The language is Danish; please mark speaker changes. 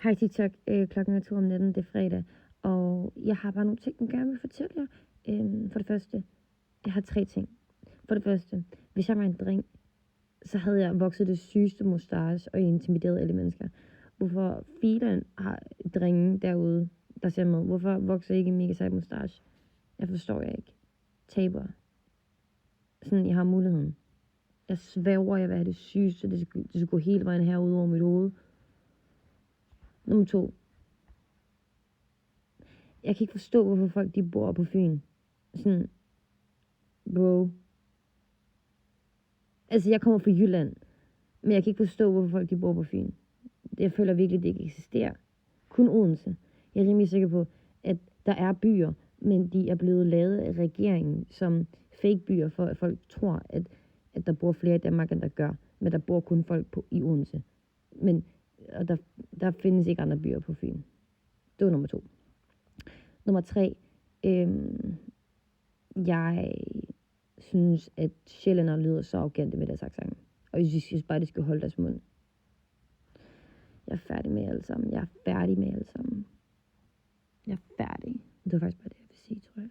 Speaker 1: Hej TikTok, klokken er 2 om natten, det er fredag, og jeg har bare nogle ting, jeg gerne vil fortælle jer. For det første, jeg har 3 ting. For det første, hvis jeg var en dreng, så havde jeg vokset det sygeste mustache og intimideret alle mennesker. Hvorfor filen har drenge derude, der ser med? Hvorfor vokser I ikke en mega sej mustache? Jeg forstår jeg ikke. Taber. Sådan, jeg har muligheden. Jeg sværger, jeg vil have det sygeste. Det skulle gå hele vejen herude over mit hoved. Nummer 2. Jeg kan ikke forstå, hvorfor folk de bor på Fyn. Sådan, bro. Altså, jeg kommer fra Jylland, men jeg kan ikke forstå, hvorfor folk de bor på Fyn. Jeg føler virkelig, det ikke eksisterer. Kun Odense. Jeg er rimelig sikker på, at der er byer, men de er blevet lavet af regeringen som fake byer, for at folk tror, at der bor flere i Danmark, end der gør. Men der bor kun folk i Odense. Og der findes ikke andre byer på Fyn. Det var nummer 2. Nummer 3. Jeg synes, at sjællænder lyder så arrogante med deres accent. Og jeg synes bare, de skal holde deres mund. Jeg er færdig med alle sammen. Jeg er færdig. Det var faktisk bare det, jeg vil sige, tror jeg.